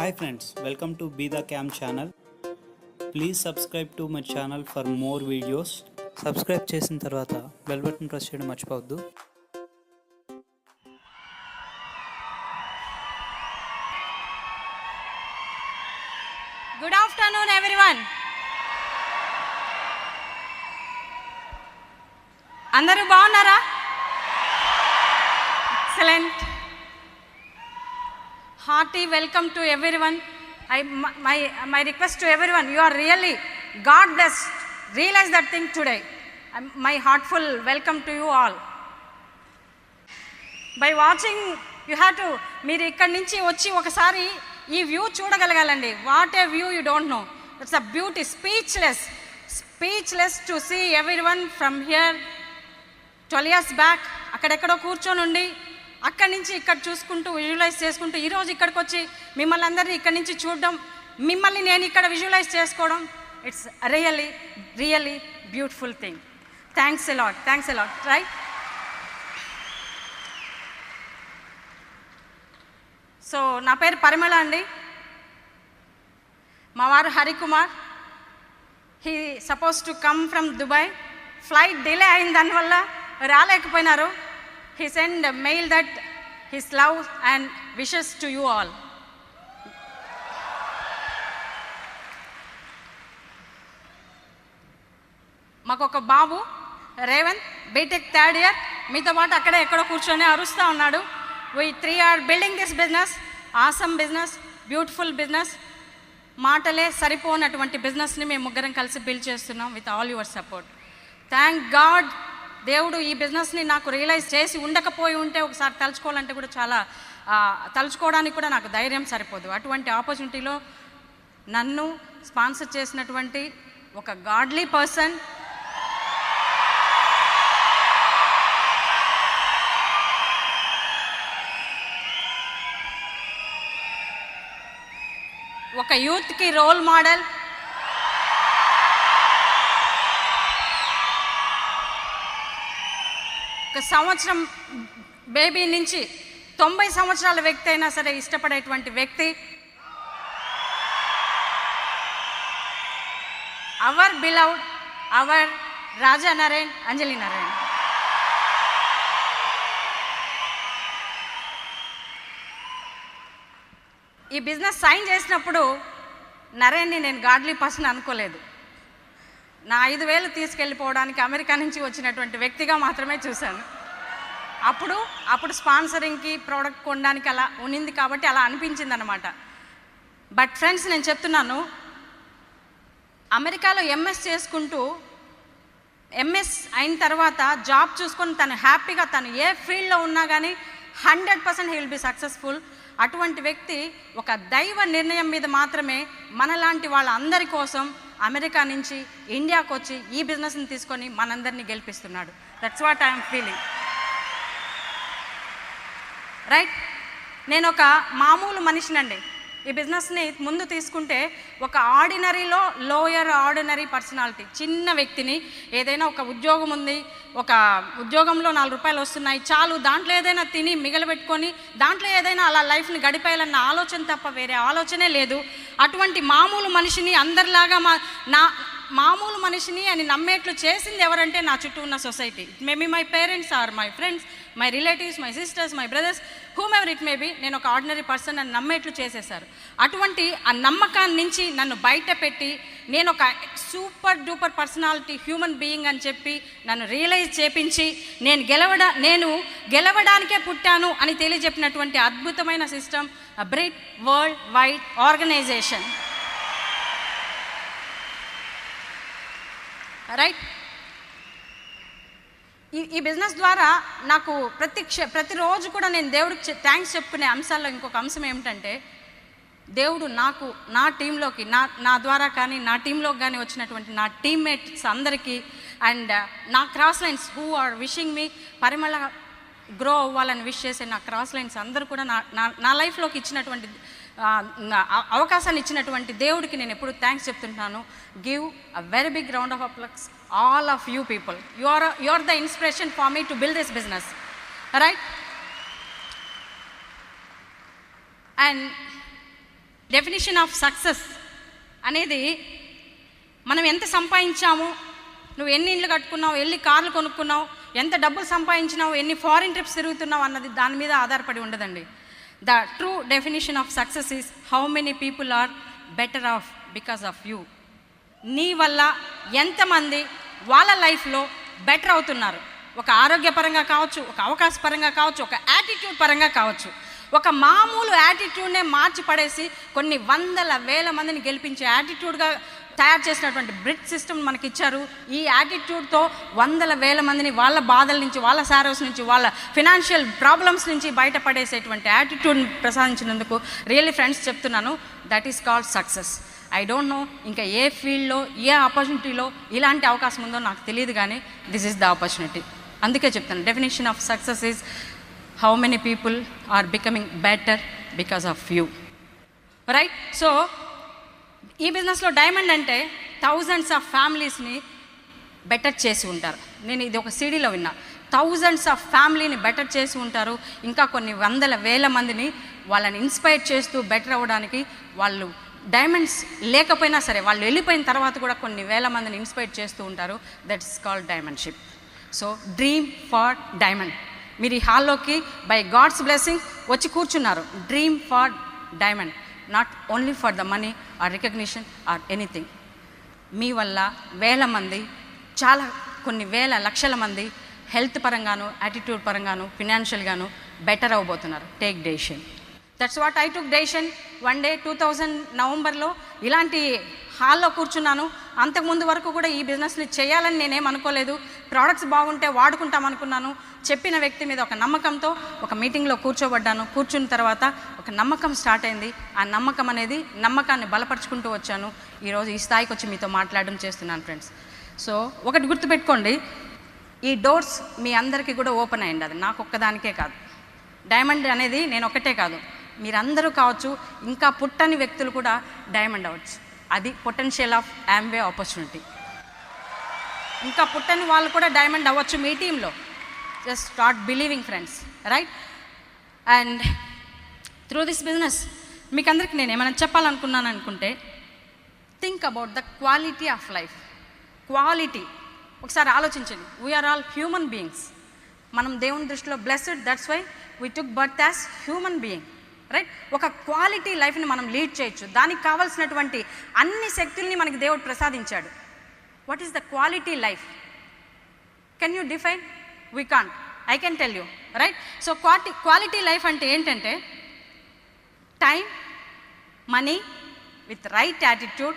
Hi friends, welcome to Be The Cam channel. Please subscribe to my channel for more videos. Subscribe చేసిన తర్వాత bell button press చేయడం మర్చిపోవద్దు. Good afternoon everyone. అందరూ బాగున్నారా? Excellent. Hearty welcome to everyone. My request to everyone, you are really God blessed. Realize that thing today. My heartful welcome to you all. By watching, you have to, మీరు ఇక్కడి నుంచి వచ్చి ఒకసారి ఈ view చూడగలగాలండి. What a view you don't know. It's a beauty. Speechless to see everyone from here 12 years back అక్కడెక్కడో కూర్చొని ఉండి అక్కడి నుంచి ఇక్కడ చూసుకుంటూ విజువలైజ్ చేసుకుంటూ ఈరోజు ఇక్కడికి వచ్చి మిమ్మల్ని అందరినీ ఇక్కడి నుంచి చూడడం, మిమ్మల్ని నేను ఇక్కడ విజువలైజ్ చేసుకోవడం, it's really beautiful thing. Thanks a lot right. So నా పేరు పరిమళ అండి. మా వారు Harikumar. He suppose to come from Dubai. Flight delay అయిన దానివల్ల రాలేకపోయినారు. He sent a mail that his love and wishes to you all. మాకు ఒక బాబు రేవంత్, బీటెక్ 3rd year. మీతో పాటు అక్కడే ఎక్కడో కూర్చొని అరుస్తూ ఉన్నాడు. We 3 are building this business, awesome business, beautiful business. మాటలే సరిపోనటువంటి బిజినెస్ని మేము ముగ్గురం కలిసి బిల్డ్ చేస్తున్నాం with all your support. Thank God. దేవుడు ఈ బిజినెస్ని నాకు రియలైజ్ చేసి ఉండకపోయి ఉంటే ఒకసారి తలుచుకోవాలంటే కూడా చాలా తలుచుకోవడానికి కూడా నాకు ధైర్యం సరిపోదు. అటువంటి ఆపర్చునిటీలో నన్ను స్పాన్సర్ చేసినటువంటి ఒక గాడ్లీ పర్సన్, ఒక యూత్కి రోల్ మోడల్, ఒక సంవత్సరం బేబీ నుంచి 90 సంవత్సరాల వ్యక్తి అయినా సరే ఇష్టపడేటువంటి వ్యక్తి, అవర్ బిలవ్డ్, అవర్ రాజా నరేన్, అంజలి నరేన్. ఈ బిజినెస్ సైన్ చేసినప్పుడు నరేన్ని నేను గాడ్లీ పర్సన్ అనుకోలేదు. నా 5,000 తీసుకెళ్ళిపోవడానికి అమెరికా నుంచి వచ్చినటువంటి వ్యక్తిగా మాత్రమే చూశాను. అప్పుడు స్పాన్సరింగ్కి ప్రోడక్ట్ కొనడానికి అలా ఉన్నింది కాబట్టి అలా అనిపించింది అనమాట. బట్ ఫ్రెండ్స్, నేను చెప్తున్నాను, అమెరికాలో ఎంఎస్ చేసుకుంటూ ఎంఎస్ అయిన తర్వాత జాబ్ చూసుకొని తను హ్యాపీగా తను ఏ ఫీల్డ్లో ఉన్నా కానీ 100% హీ విల్ బి సక్సెస్ఫుల్. అటువంటి వ్యక్తి ఒక దైవ నిర్ణయం మీద మాత్రమే మనలాంటి వాళ్ళందరి కోసం అమెరికా నుంచి ఇండియాకు వచ్చి ఈ బిజినెస్ని తీసుకొని మనందరినీ గెలిపిస్తున్నాడు. That's what I'm feeling right. నేను ఒక మామూలు మనిషినండి. ఈ బిజినెస్ని ముందు తీసుకుంటే ఒక లోయర్ ఆర్డినరీ పర్సనాలిటీ, చిన్న వ్యక్తిని. ఏదైనా ఒక ఉద్యోగం ఉంది, ఒక ఉద్యోగంలో 4 రూపాయలు వస్తున్నాయి చాలు, దాంట్లో ఏదైనా తిని మిగలబెట్టుకొని దాంట్లో ఏదైనా అలా లైఫ్ని గడిపేయాలన్న ఆలోచన తప్ప వేరే ఆలోచనే లేదు. అటువంటి మామూలు మనిషిని అందరిలాగా మామూలు మనిషిని అని నమ్మేట్లు చేసింది ఎవరంటే నా చుట్టూ ఉన్న society. It may be my parents or my friends, my relatives, my sisters, my brothers, whomever it may be. నేను ఒక ఆర్డినరీ పర్సన్ అని నమ్మేట్లు చేసేసారు. అటువంటి ఆ నమ్మకాన్ని నుంచి నన్ను బయట పెట్టి నేను ఒక super duper personality, human being అని చెప్పి నన్ను రియలైజ్ చేపించి నేను గెలవడానికే పుట్టాను అని తెలియజెప్పినటువంటి అద్భుతమైన system బ్రిట్ world wide organisation right. ఈ బిజినెస్ ద్వారా నాకు ప్రతిరోజు కూడా నేను దేవుడికి థ్యాంక్స్ చెప్పుకునే అంశాల్లో ఇంకొక అంశం ఏమిటంటే, దేవుడు నాకు నా టీంలోకి నా ద్వారా కానీ నా టీంలోకి కానీ వచ్చినటువంటి నా టీమ్మేట్స్ అందరికీ అండ్ నా cross lines who are wishing me Parimala grow అవ్వాలని విష్ చేసే నా క్రాస్ లైన్స్ అందరూ కూడా నా లైఫ్లోకి ఇచ్చినటువంటి అవకాశాన్ని ఇచ్చినటువంటి దేవుడికి నేను ఎప్పుడు థ్యాంక్స్ చెప్తుంటాను. Give a very big round of applause all of you people. You are the inspiration for me to build this business right. And definition of success అనేది మనం ఎంత సంపాదించాము, నువ్వు ఎన్ని ఇండ్లు కట్టుకున్నావు, ఎన్ని కార్లు కొనుక్కున్నావు, ఎంత డబ్బులు సంపాదించినావు, ఎన్ని ఫారిన్ ట్రిప్స్ తిరుగుతున్నావు అన్నది దాని మీద ఆధారపడి ఉండదండి. The true definition of success is how many people are better off because of you. నీ వల్ల ఎంతమంది వాళ్ళ లైఫ్లో బెటర్ అవుతున్నారు, ఒక ఆరోగ్యపరంగా కావచ్చు, ఒక అవకాశపరంగా కావచ్చు, ఒక యాటిట్యూడ్ పరంగా కావచ్చు. ఒక మామూలు యాటిట్యూడ్నే మార్చి పడేసి కొన్ని వందల వేల మందిని గెలిపించే యాటిట్యూడ్గా తయారు చేసినటువంటి బ్రిడ్ సిస్టమ్ మనకి ఇచ్చారు. ఈ యాటిట్యూడ్తో వందల వేల మందిని వాళ్ళ బాధల నుంచి, వాళ్ళ సారోస్ నుంచి, వాళ్ళ ఫినాన్షియల్ ప్రాబ్లమ్స్ నుంచి బయటపడేసేటువంటి యాటిట్యూడ్ని ప్రసాదించినందుకు రియల్లీ ఫ్రెండ్స్ చెప్తున్నాను, that is called success. I don't no ఇంకా ఏ ఫీల్డ్లో, ఏ ఆపర్చునిటీలో ఇలాంటి అవకాశం ఉందో నాకు తెలియదు, కానీ దిస్ ఈస్ ద ఆపర్చునిటీ. అందుకే చెప్తాను, definition of success is how many people are becoming better because of you, right? So ఈ బిజినెస్లో డైమండ్ అంటే థౌజండ్స్ ఆఫ్ ఫ్యామిలీస్ని బెటర్ చేసి ఉంటారు. నేను ఇది ఒక సీడీలో విన్నా. థౌజండ్స్ ఆఫ్ ఫ్యామిలీని బెటర్ చేసి ఉంటారు. ఇంకా కొన్ని వందల వేల మందిని వాళ్ళని ఇన్స్పైర్ చేస్తూ బెటర్ అవ్వడానికి, వాళ్ళు డైమండ్స్ లేకపోయినా సరే వాళ్ళు వెళ్ళిపోయిన తర్వాత కూడా కొన్ని వేల మందిని ఇన్స్పైర్ చేస్తూ ఉంటారు. That's called diamondship. So dream far diamond. మీరు ఈ హాల్లోకి బై గాడ్స్ బ్లెస్సింగ్ వచ్చి కూర్చున్నారు. Dream far diamond, not only for the money or recognition or anything. మీ వల్ల వేల మంది, చాలా కొన్ని వేల లక్షల మంది హెల్త్ పరంగాను, యాటిట్యూడ్ పరంగాను, ఫినాన్షియల్గాను బెటర్ అవ్వబోతున్నారు. Take decision. That's what I took decision. One day 2000 నవంబర్లో ఇలాంటి హాల్లో కూర్చున్నాను. అంతకుముందు వరకు కూడా ఈ బిజినెస్ని చేయాలని నేనేం అనుకోలేదు. ప్రోడక్ట్స్ బాగుంటే వాడుకుంటాం అనుకున్నాను. చెప్పిన వ్యక్తి మీద ఒక నమ్మకంతో ఒక మీటింగ్లో కూర్చోబడ్డాను. కూర్చున్న తర్వాత ఒక నమ్మకం స్టార్ట్ అయింది. ఆ నమ్మకం అనేది, నమ్మకాన్ని బలపరుచుకుంటూ వచ్చాను. ఈరోజు ఈ స్థాయికి వచ్చి మీతో మాట్లాడడం చేస్తున్నాను ఫ్రెండ్స్. సో ఒకటి గుర్తుపెట్టుకోండి, ఈ డోర్స్ మీ అందరికీ కూడా ఓపెన్ అయ్యింది. అది నాకు ఒక్కదానికే కాదు. డైమండ్ అనేది నేను ఒక్కటే కాదు, మీరందరూ కావచ్చు, ఇంకా పుట్టని వ్యక్తులు కూడా డైమండ్ అవ్వచ్చు. అది పొటెన్షియల్ ఆఫ్ యాంవే ఆపర్చునిటీ. ఇంకా పుట్టని వాళ్ళు కూడా డైమండ్ అవ్వచ్చు మీ టీంలో. Just start believing friends, right? And through this business మీకు అందరికీ నేను ఏమైనా చెప్పాలనుకున్నాను అనుకుంటే, think about the quality of life. Quality ఒకసారి ఆలోచించండి. We are all human beings. మనం దేవుని దృష్టిలో blessed, that's why we took birth as human being, right? ఒక క్వాలిటీ లైఫ్ని మనం లీడ్ చేయొచ్చు. దానికి కావాల్సినటువంటి అన్ని శక్తుల్ని మనకి దేవుడు ప్రసాదించాడు. What is the quality life? Can you define? We can't. I can tell you, right? So quality life అంటే ఏంటంటే time, money with right attitude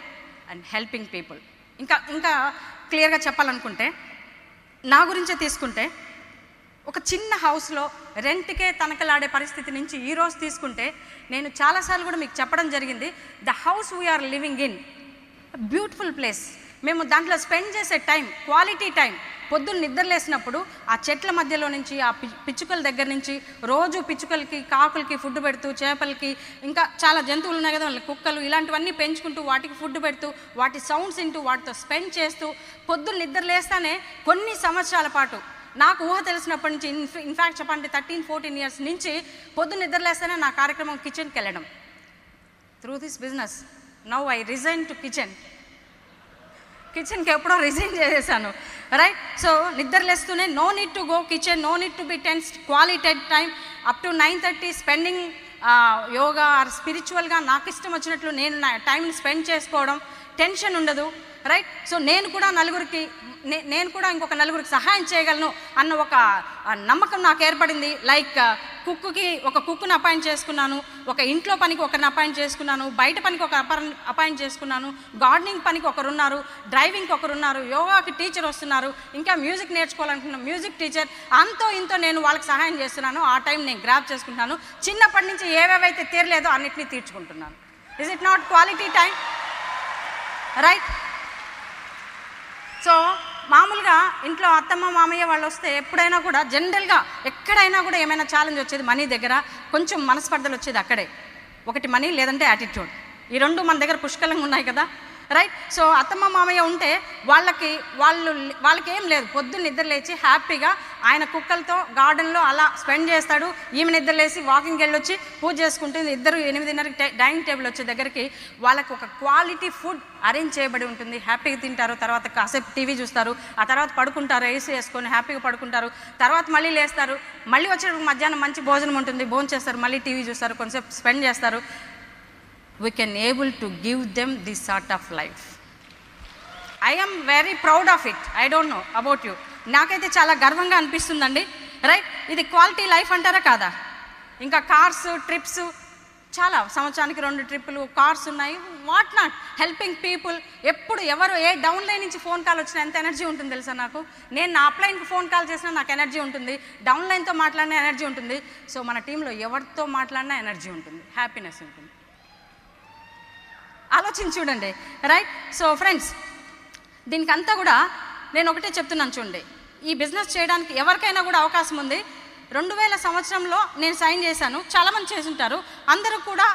and helping people. ఇంకా క్లియర్గా చెప్పాలనుకుంటే, నా గురించే తీసుకుంటే, ఒక చిన్న హౌస్లో రెంట్కే తనకలాడే పరిస్థితి నుంచి ఈరోజు తీసుకుంటే, నేను చాలాసార్లు కూడా మీకు చెప్పడం జరిగింది, the house we are living in beautiful place. మేము దాంట్లో స్పెండ్ చేసే టైం, క్వాలిటీ టైం. పొద్దున్న నిద్రలేసినప్పుడు ఆ చెట్ల మధ్యలో నుంచి, ఆ పిచ్చుకల దగ్గర నుంచి, రోజు పిచ్చుకలకి, కాకులకి ఫుడ్ పెడుతూ, చేపలకి, ఇంకా చాలా జంతువులు ఉన్నాయి కదా, కుక్కలు, ఇలాంటివన్నీ పెంచుకుంటూ వాటికి ఫుడ్ పెడుతూ, వాటి సౌండ్స్ వింటూ, వాటితో స్పెండ్ చేస్తూ, పొద్దున్న నిద్రలేస్తానే కొన్ని సంవత్సరాల పాటు, నాకు ఊహ తెలిసినప్పటి నుంచి, ఇన్ఫ్యాక్ట్ చెప్పండి 13-14 ఇయర్స్ నుంచి పొద్దున్న నిద్రలేస్తానే నా కార్యక్రమం కిచెన్కి వెళ్ళడం. Through this business now I resign to కిచెన్కి ఎప్పుడో రిజైన్ చేసేసాను, రైట్? సో నిద్రలేస్తూనే no need to go kitchen, no need to be tense, quality time up to 9:30 spending yoga or స్పిరిచువల్గా నాకు ఇష్టం వచ్చినట్లు నేను నా టైంని స్పెండ్ చేసుకోవడం, టెన్షన్ ఉండదు, రైట్? సో నేను కూడా ఇంకొక నలుగురికి సహాయం చేయగలను అన్న ఒక నమ్మకం నాకు ఏర్పడింది. లైక్ ఒక కుక్కుని అపాయింట్ చేసుకున్నాను, ఒక ఇంట్లో పనికి ఒకరిని అపాయింట్ చేసుకున్నాను, బయట పనికి ఒక అపాయింట్ చేసుకున్నాను, గార్డెనింగ్ పనికి ఒకరున్నారు, డ్రైవింగ్కి ఒకరున్నారు, యోగాకి టీచర్ వస్తున్నారు, ఇంకా మ్యూజిక్ నేర్చుకోవాలనుకున్న మ్యూజిక్ టీచర్, అంతో ఇంతో నేను వాళ్ళకి సహాయం చేస్తున్నాను. ఆ టైం నేను గ్రాప్ చేసుకుంటున్నాను. చిన్నప్పటి నుంచి ఏవేవైతే తీరలేదో అన్నిటినీ తీర్చుకుంటున్నాను. Is it not quality time, right? So మామూలుగా ఇంట్లో అత్తమ్మ మామయ్య వాళ్ళు వస్తే ఎప్పుడైనా కూడా, జనరల్గా ఎక్కడైనా కూడా ఏమైనా ఛాలెంజ్ వచ్చేది మనీ దగ్గర, కొంచెం మనస్పర్ధలు వచ్చేది అక్కడే. ఒకటి మనీ, లేదంటే యాటిట్యూడ్. ఈ రెండు మన దగ్గర పుష్కలంగా ఉన్నాయి కదా, రైట్. సో అత్తమ్మ మామయ్య ఉంటే వాళ్ళకి ఏం లేదు, పొద్దున్న నిద్ర లేచి హ్యాపీగా ఆయన కుక్కలతో గార్డెన్లో అలా స్పెండ్ చేస్తాడు. ఈమె నిద్ర లేచి వాకింగ్కి వెళ్ళొచ్చి పూజ చేసుకుంటుంది. ఇద్దరు 8:30కి డైనింగ్ టేబుల్ వచ్చే దగ్గరికి వాళ్ళకి ఒక క్వాలిటీ ఫుడ్ అరేంజ్ చేయబడి ఉంటుంది. హ్యాపీగా తింటారు, తర్వాత కాసేపు టీవీ చూస్తారు, ఆ తర్వాత పడుకుంటారు, ఏసీ వేసుకొని హ్యాపీగా పడుకుంటారు, తర్వాత మళ్ళీ లేస్తారు, మళ్ళీ వచ్చేటప్పుడు మధ్యాహ్నం మంచి భోజనం ఉంటుంది, భోజనం చేస్తారు, మళ్ళీ టీవీ చూస్తారు, కొంచెంసేపు స్పెండ్ చేస్తారు. We can able to give them this sort of life. I am very proud of it. I don't know about you. నాకైతే చాలా గర్వంగా అనిపిస్తుందండి. రైట్. ఇది క్వాలిటీ లైఫ్ అంటారా కాదా? ఇంకా కార్స్, ట్రిప్స్, చాలా సంవత్సరానికి 2 ట్రిప్పులు కార్స్ ఉన్నాయి. What not, helping people. ఎప్పుడు ఎవరు ఏ డౌన్ లైన్ నుంచి ఫోన్ కాల్ వచ్చినా ఎంత ఎనర్జీ ఉంటుంది తెలుసా నాకు. నేను నా అప్లైన్కి ఫోన్ కాల్ చేసినా నాకు ఎనర్జీ ఉంటుంది, డౌన్ లైన్తో మాట్లాడినా ఎనర్జీ ఉంటుంది. సో మన టీంలో ఎవరితో మాట్లాడినా ఎనర్జీ ఉంటుంది, హ్యాపీనెస్ ఉంటుంది. ఆలోచించి చూడండి. రైట్. సో ఫ్రెండ్స్, దీనికి అంతా కూడా నేను ఒకటే చెప్తున్నాను చూడండి, ఈ బిజినెస్ చేయడానికి ఎవరికైనా కూడా అవకాశం ఉంది. 2000 సంవత్సరంలో నేను సైన్ చేశాను, చాలామంది చేసుంటారు, అందరూ కూడా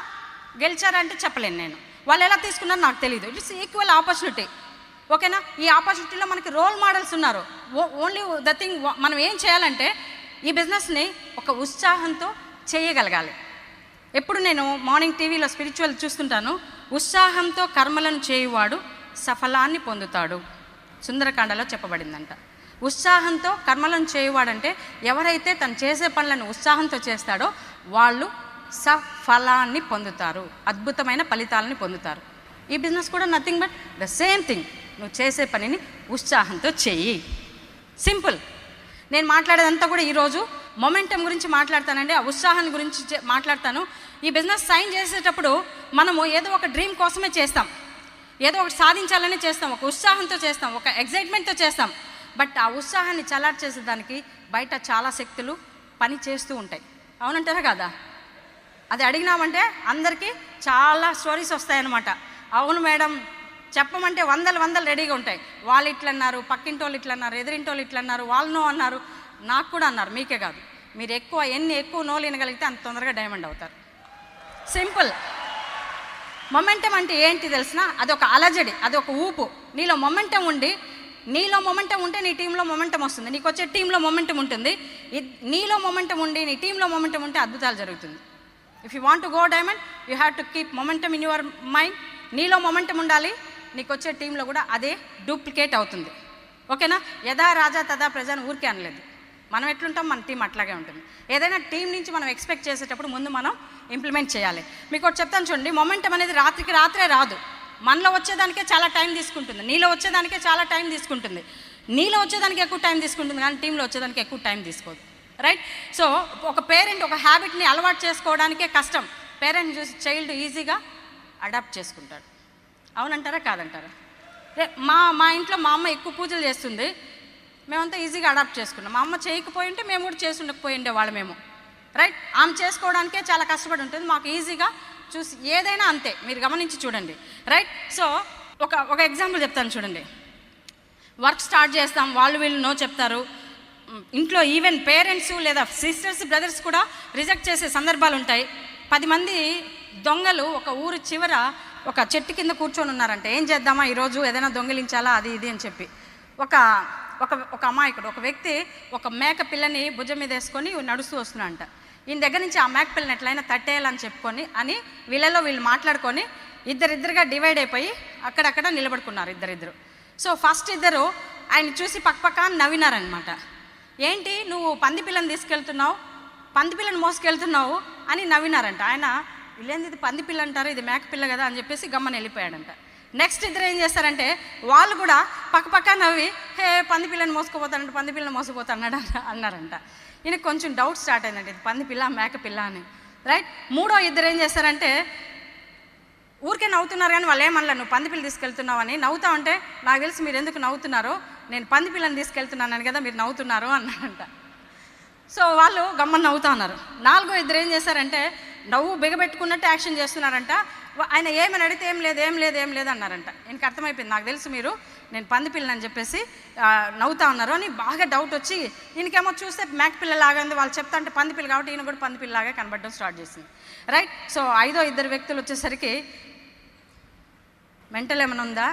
గెలిచారంటే చెప్పలేను నేను. వాళ్ళు ఎలా తీసుకున్నారో నాకు తెలియదు. It's equal opportunity. ఓకేనా? ఈ ఆపర్చునిటీలో మనకి రోల్ మోడల్స్ ఉన్నారు. ఓన్లీ ద థింగ్, మనం ఏం చేయాలంటే ఈ బిజినెస్ని ఒక ఉత్సాహంతో చేయగలగాలి. ఎప్పుడు నేను మార్నింగ్ టీవీలో స్పిరిచువల్ చూస్తుంటాను, ఉత్సాహంతో కర్మలను చేయువాడు సఫలాన్ని పొందుతాడు, సుందరకాండలో చెప్పబడిందంట. ఉత్సాహంతో కర్మలను చేయువాడంటే ఎవరైతే తను చేసే పనులను ఉత్సాహంతో చేస్తాడో వాళ్ళు సఫలాన్ని పొందుతారు, అద్భుతమైన ఫలితాలని పొందుతారు. ఈ బిజినెస్ కూడా nothing but the same thing. నువ్వు చేసే పనిని ఉత్సాహంతో చెయ్యి. సింపుల్. నేను మాట్లాడేదంతా కూడా ఈరోజు మొమెంటం గురించి మాట్లాడతానండి, ఆ ఉత్సాహాన్ని గురించి మాట్లాడతాను. ఈ బిజినెస్ సైన్ చేసేటప్పుడు మనము ఏదో ఒక డ్రీమ్ కోసమే చేస్తాం, ఏదో ఒకటి సాధించాలని చేస్తాం, ఒక ఉత్సాహంతో చేస్తాం, ఒక ఎగ్జైట్మెంట్తో చేస్తాం. బట్ ఆ ఉత్సాహాన్ని చలాట్ చేసేదానికి బయట చాలా శక్తులు పని చేస్తూ ఉంటాయి. అవునంటారా కదా? అది అడిగినామంటే అందరికీ చాలా స్టోరీస్ వస్తాయన్నమాట. అవును మేడం, చెప్పమంటే వందలు రెడీగా ఉంటాయి. వాళ్ళు ఇట్లన్నారు, పక్కింటి వాళ్ళు ఇట్లన్నారు, ఎదురింటి వాళ్ళు ఇట్లన్నారు, వాళ్ళు నో అన్నారు, నాకు కూడా అన్నారు. మీకే కాదు, మీరు ఎన్ని ఎక్కువ నోలు వినగలిగితే అంత తొందరగా డైమండ్ అవుతారు. సింపుల్. మొమెంటం అంటే ఏంటి తెలిసిన? అదొక అలజడి, అదొక ఊపు. నీలో మొమెంటం ఉంటే నీ టీంలో మొమెంటం వస్తుంది, నీకు వచ్చే టీంలో మొమెంటం ఉంటుంది. నీలో మొమెంటం ఉండి నీ టీంలో మొమెంటం ఉంటే అద్భుతాలు జరుగుతుంది. If you want to go diamond, you have to keep momentum in your mind. నీలో మొమెంటం ఉండాలి, నీకు వచ్చే టీంలో కూడా అదే డూప్లికేట్ అవుతుంది. ఓకేనా? యథా రాజా తదా ప్రజ అని ఊరికే అనలేదు. మనం ఎట్లుంటాం, మన టీం అట్లాగే ఉంటుంది. ఏదైనా టీం నుంచి మనం ఎక్స్పెక్ట్ చేసేటప్పుడు ముందు మనం ఇంప్లిమెంట్ చేయాలి. మీకు ఒకటి చెప్తాను చూడండి, మొమెంటం అనేది రాత్రికి రాత్రే రాదు. మనలో వచ్చేదానికే చాలా టైం తీసుకుంటుంది, నీలో వచ్చేదానికే చాలా టైం తీసుకుంటుంది. నీలో వచ్చేదానికి ఎక్కువ టైం తీసుకుంటుంది కానీ టీంలో వచ్చేదానికి ఎక్కువ టైం తీసుకోదు. రైట్. సో ఒక పేరెంట్ ఒక హ్యాబిట్ని అలవాటు చేసుకోవడానికే కష్టం. పేరెంట్ చూసి చైల్డ్ ఈజీగా అడాప్ట్ చేసుకుంటాడు. అవునంటారా కాదంటారా? మా ఇంట్లో మా అమ్మ ఎక్కువ పూజలు చేస్తుంది, మేమంతా ఈజీగా అడాప్ట్ చేసుకున్నాం. మా అమ్మ చేయకపోయి ఉంటే మేము కూడా చేసి ఉండకపోయిండే వాళ్ళమేమో. రైట్. ఆమె చేసుకోవడానికే చాలా కష్టపడి ఉంటుంది, మాకు ఈజీగా చూసి ఏదైనా అంతే. మీరు గమనించి చూడండి. రైట్. సో ఒక ఎగ్జాంపుల్ చెప్తాను చూడండి. వర్క్ స్టార్ట్ చేస్తాం, వాళ్ళు వీళ్ళు నో చెప్తారు. ఇంట్లో ఈవెన్ పేరెంట్స్ లేదా సిస్టర్స్ బ్రదర్స్ కూడా రిజెక్ట్ చేసే సందర్భాలు ఉంటాయి. 10 మంది దొంగలు ఒక ఊరు చివర ఒక చెట్టు కింద కూర్చొని ఉన్నారంటే ఏం చేద్దామా ఈరోజు, ఏదైనా దొంగిలించాలా అది ఇది అని చెప్పి ఒక అమాయకుడు, ఒక వ్యక్తి ఒక మేక పిల్లని భుజం మీద వేసుకొని నడుస్తూ వస్తున్నాడంట. ఈయన దగ్గర నుంచి ఆ మేక పిల్లని ఎట్లయినా తట్టేయాలని చెప్పుకొని వీళ్ళు మాట్లాడుకొని ఇద్దరిద్దరుగా డివైడ్ అయిపోయి అక్కడక్కడ నిలబడుకున్నారు ఇద్దరిద్దరు. సో ఫస్ట్ ఇద్దరు ఆయన చూసి పక్కపక్క నవ్వినారనమాట. ఏంటి నువ్వు పంది పిల్లని తీసుకెళ్తున్నావు, పంది పిల్లని మోసుకెళ్తున్నావు అని నవ్వినారంట. ఆయన వీళ్ళేంది ఇది పంది పిల్ల అంటారు, ఇది మేక పిల్ల కదా అని చెప్పేసి గమ్మని వెళ్ళిపోయాడంట. నెక్స్ట్ ఇద్దరు ఏం చేస్తారంటే వాళ్ళు కూడా పక్కపక్క నవ్వి పంది పిల్లని మోసుకుపోతానంట, పంది పిల్లని మోసుకుపోతాడు అన్నారంట. ఈయనకు కొంచెం డౌట్ స్టార్ట్ అయిందంటే ఇది పంది పిల్ల మేక పిల్ల అని. రైట్. మూడో ఇద్దరు ఏం చేస్తారంటే ఊరికే నవ్వుతున్నారు కానీ వాళ్ళు ఏమన్నా నువ్వు పంది పిల్ల తీసుకెళ్తున్నావు అని. నవ్వుతా ఉంటే నాకు తెలిసి మీరు ఎందుకు నవ్వుతున్నారో, నేను పంది పిల్లని తీసుకెళ్తున్నాను కదా మీరు నవ్వుతున్నారు అన్నారంట. సో వాళ్ళు గమ్మని నవ్వుతా ఉన్నారు. నాలుగో ఇద్దరు ఏం చేశారంటే నవ్వు బిగబెట్టుకున్నట్టు యాక్షన్ చేస్తున్నారంట. ఆయన ఏమని అడిగితే ఏం లేదు అన్నారంట. ఈయనకి అర్థమైపోయింది, నాకు తెలుసు మీరు నేను పంది పిల్లని చెప్పేసి నవ్వుతా ఉన్నారు అని బాగా డౌట్ వచ్చి ఈయనకేమో చూస్తే మేక పిల్లలాగా ఉంది, వాళ్ళు చెప్తా అంటే పంది పిల్ల కాబట్టి ఈయన కూడా పంది పిల్లలాగా కనబడడం స్టార్ట్ చేసింది. రైట్. సో ఐదో ఇద్దరు వ్యక్తులు వచ్చేసరికి మెంటల్ ఏమైనా ఉందా